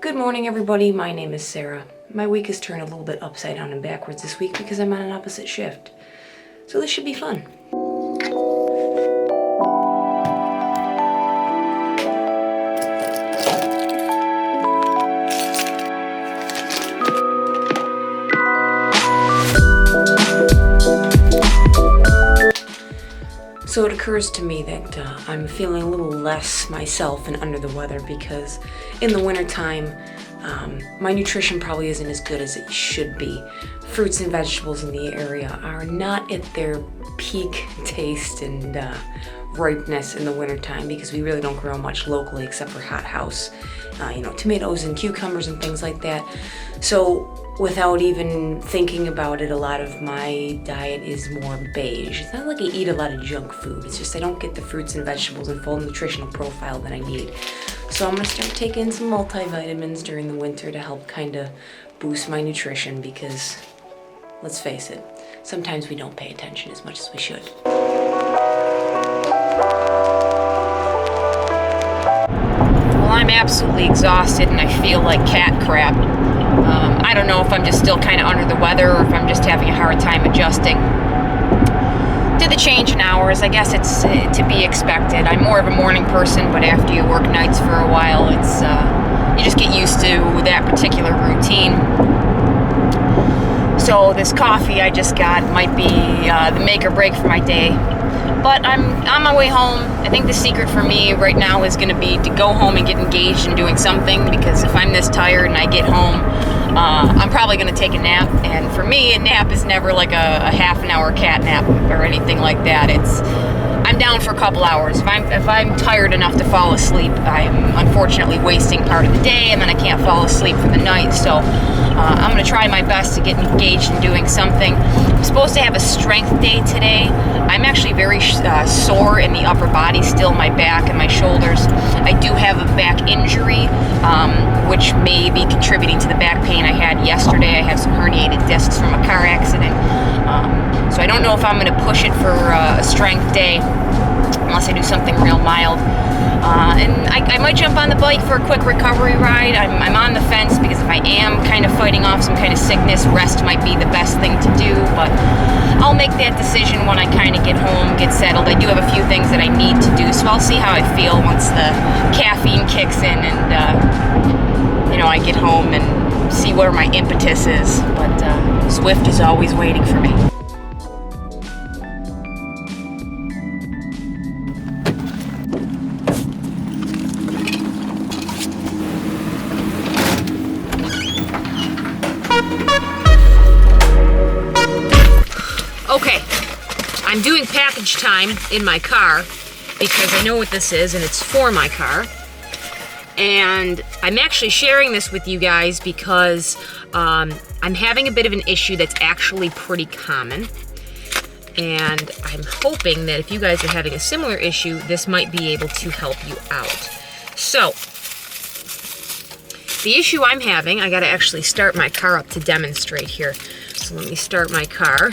Good morning, everybody. My name is Sarah. My week is turned a little bit upside down and backwards this week because I'm on an opposite shift. So this should be fun. So it occurs to me that I'm feeling a little less myself and under the weather because in the wintertime, my nutrition probably isn't as good as it should be. Fruits and vegetables in the area are not at their peak taste and ripeness in the wintertime because we really don't grow much locally except for hothouse, tomatoes and cucumbers and things like that. So without even thinking about it, a lot of my diet is more beige. It's not like I eat a lot of junk food. It's just I don't get the fruits and vegetables and full nutritional profile that I need. So I'm gonna start taking some multivitamins during the winter to help kind of boost my nutrition because, let's face it, sometimes we don't pay attention as much as we should. Well, I'm absolutely exhausted and I feel like cat crap. I don't know if I'm just still kind of under the weather or if I'm just having a hard time adjusting to the change in hours. I guess it's to be expected. I'm more of a morning person, but after you work nights for a while, it's you just get used to that particular routine. So this coffee I just got might be the make or break for my day. But I'm on my way home. I think the secret for me right now is going to be to go home and get engaged in doing something, because if I'm this tired and I get home, I'm probably going to take a nap. And for me, a nap is never like a half an hour cat nap or anything like that. I'm down for a couple hours. If I'm tired enough to fall asleep, I'm unfortunately wasting part of the day, and then I can't fall asleep for the night. So I'm going to try my best to get engaged in doing something. I'm supposed to have a strength day today. I'm actually very sore in the upper body still, my back and my shoulders. I do have a back injury, which may be contributing to the back pain I had yesterday. I have some herniated discs from a car accident. So I don't know if I'm going to push it for a strength day unless I do something real mild. And I might jump on the bike for a quick recovery ride. I'm on the fence because if I am kind of fighting off some kind of sickness, rest might be the best thing to do. But I'll make that decision when I kind of get home, get settled. I do have a few things that I need to do, so I'll see how I feel once the caffeine kicks in and I get home and see where my impetus is. But Swift is always waiting for me. Okay, I'm doing package time in my car because I know what this is and it's for my car. And I'm actually sharing this with you guys because I'm having a bit of an issue that's actually pretty common. And I'm hoping that if you guys are having a similar issue, this might be able to help you out. So, the issue I'm having, I gotta actually start my car up to demonstrate here. So let me start my car.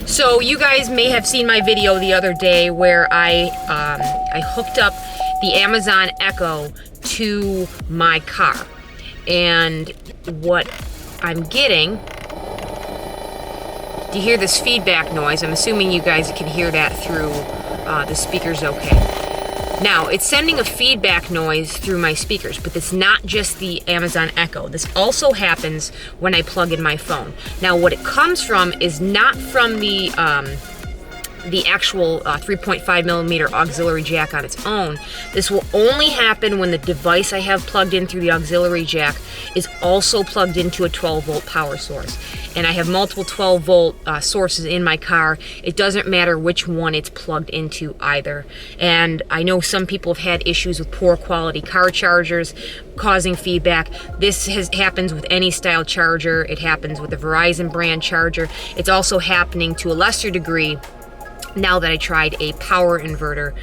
So you guys may have seen my video the other day where I hooked up the Amazon Echo to my car. And what I'm getting, do you hear this feedback noise? I'm assuming you guys can hear that through the speakers okay. Now, it's sending a feedback noise through my speakers, but it's not just the Amazon Echo. This also happens when I plug in my phone. Now, what it comes from is not from the actual 3.5 millimeter auxiliary jack on its own. This will only happen when the device I have plugged in through the auxiliary jack is also plugged into a 12 volt power source. And I have multiple 12 volt sources in my car. It doesn't matter which one it's plugged into either. And I know some people have had issues with poor quality car chargers causing feedback. This happens with any style charger. It happens with the Verizon brand charger. It's also happening to a lesser degree now that I tried a power inverter.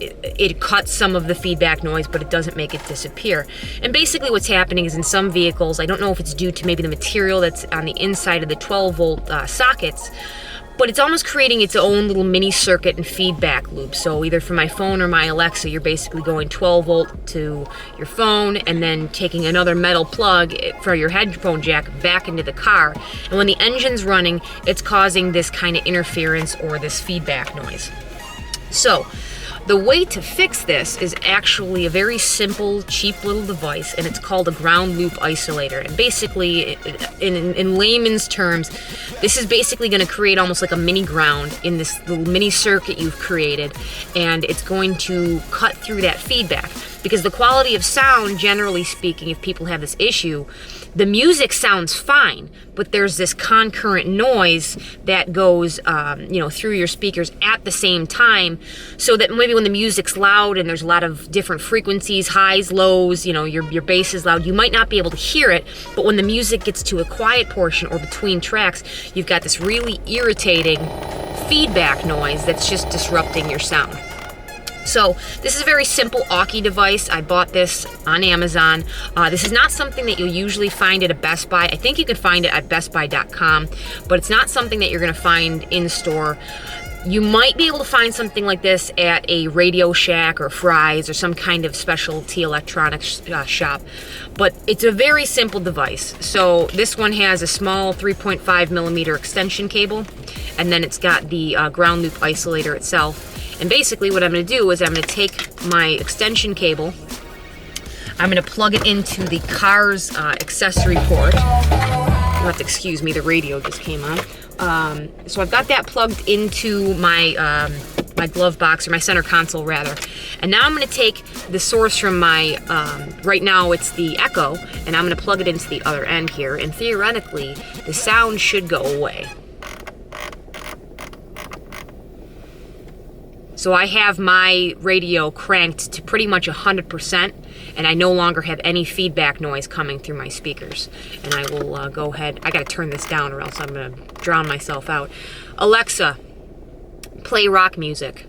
It cuts some of the feedback noise, but it doesn't make it disappear. And basically what's happening is in some vehicles, I don't know if it's due to maybe the material that's on the inside of the 12 volt sockets, but it's almost creating its own little mini circuit and feedback loop. So either from my phone or my Alexa, you're basically going 12 volt to your phone and then taking another metal plug for your headphone jack back into the car. And when the engine's running, it's causing this kind of interference or this feedback noise. So the way to fix this is actually a very simple, cheap little device, and it's called a ground loop isolator. And basically, in layman's terms, this is basically going to create almost like a mini ground in this little mini circuit you've created, and it's going to cut through that feedback. Because the quality of sound, generally speaking, if people have this issue, the music sounds fine, but there's this concurrent noise that goes, through your speakers at the same time, so that maybe when the music's loud and there's a lot of different frequencies, highs, lows, your bass is loud, you might not be able to hear it, but when the music gets to a quiet portion or between tracks, you've got this really irritating feedback noise that's just disrupting your sound. So this is a very simple Auki device. I bought this on Amazon. This is not something that you'll usually find at a Best Buy. I think you can find it at bestbuy.com, but it's not something that you're going to find in store. You might be able to find something like this at a Radio Shack or Fry's or some kind of specialty electronics shop, but it's a very simple device. So this one has a small 3.5 millimeter extension cable, and then it's got the ground loop isolator itself. And basically what I'm going to do is I'm going to take my extension cable, I'm going to plug it into the car's accessory port. You'll have to excuse me, the radio just came on. So I've got that plugged into my my glove box, or my center console rather. And now I'm going to take the source from my, right now it's the Echo, and I'm going to plug it into the other end here, and theoretically the sound should go away. So I have my radio cranked to pretty much 100%, and I no longer have any feedback noise coming through my speakers. And I will go ahead, I gotta turn this down or else I'm gonna drown myself out. Alexa, play rock music.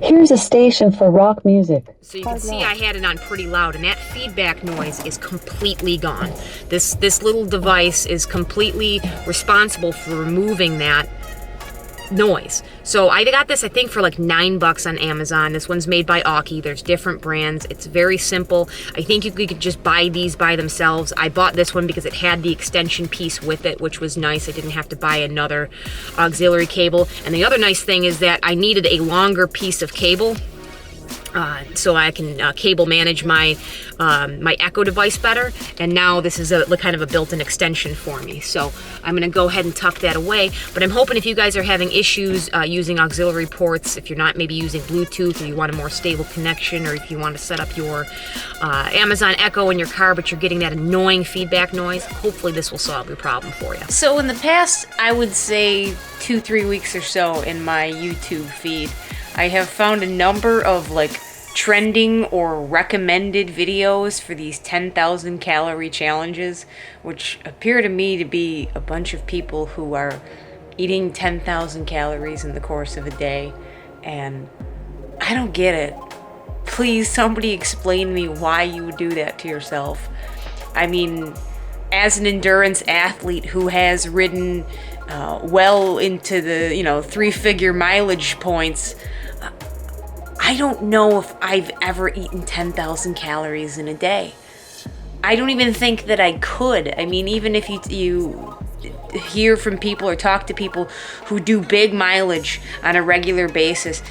Here's a station for rock music. So you can see I had it on pretty loud, and that feedback noise is completely gone. This little device is completely responsible for removing that noise. So I got this, I think, for like $9 on Amazon. This one's made by Auki. There's different brands. It's very simple. I think you could just buy these by themselves. I bought this one because it had the extension piece with it, which was nice. I didn't have to buy another auxiliary cable. And the other nice thing is that I needed a longer piece of cable so I can cable manage my my Echo device better, and now this is a kind of a built-in extension for me. So I'm going to go ahead and tuck that away, but I'm hoping if you guys are having issues using auxiliary ports, if you're not maybe using Bluetooth, or you want a more stable connection, or if you want to set up your Amazon Echo in your car but you're getting that annoying feedback noise, hopefully this will solve your problem for you. So in the past, I would say 2-3 weeks or so in my YouTube feed, I have found a number of like trending or recommended videos for these 10,000 calorie challenges, which appear to me to be a bunch of people who are eating 10,000 calories in the course of a day, and I don't get it. Please, somebody explain to me why you would do that to yourself. I mean, as an endurance athlete who has ridden well into the 3-figure mileage points, I don't know if I've ever eaten 10,000 calories in a day. I don't even think that I could. I mean, even if you hear from people or talk to people who do big mileage on a regular basis,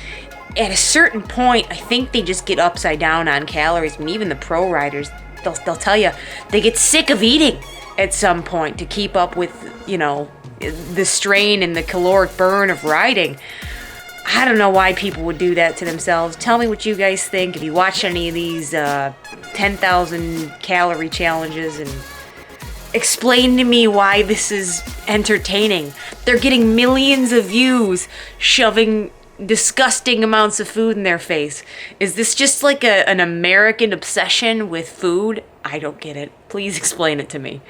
at a certain point, I think they just get upside down on calories. I mean, even the pro riders, they'll tell you they get sick of eating at some point to keep up with, the strain and the caloric burn of riding. I don't know why people would do that to themselves. Tell me what you guys think. If you watch any of these 10,000 calorie challenges, and explain to me why this is entertaining. They're getting millions of views shoving disgusting amounts of food in their face. Is this just like an American obsession with food? I don't get it. Please explain it to me.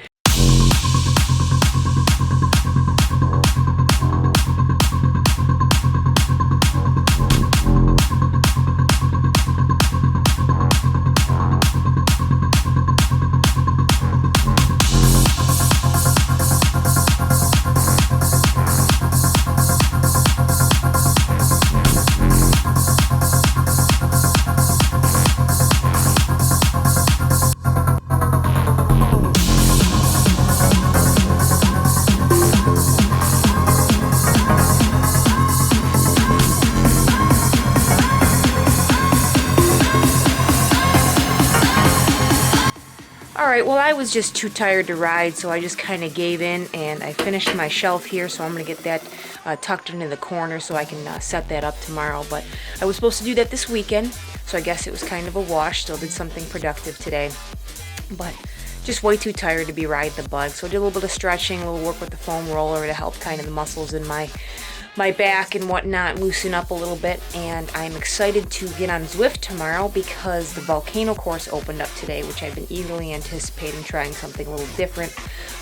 Alright, well I was just too tired to ride, so I just kind of gave in, and I finished my shelf here, so I'm going to get that tucked into the corner so I can set that up tomorrow. But I was supposed to do that this weekend, so I guess it was kind of a wash. Still did something productive today, but just way too tired to be riding the bug. So I did a little bit of stretching, a little work with the foam roller to help kind of the muscles in my back and whatnot loosen up a little bit. And I'm excited to get on Zwift tomorrow because the volcano course opened up today, which I've been eagerly anticipating, trying something a little different.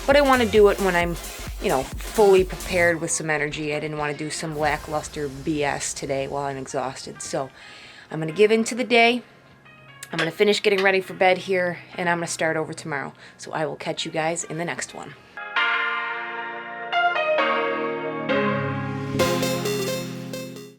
But I want to do it when I'm, fully prepared with some energy. I didn't want to do some lackluster BS today while I'm exhausted. So I'm going to give in to the day. I'm going to finish getting ready for bed here, and I'm going to start over tomorrow. So I will catch you guys in the next one.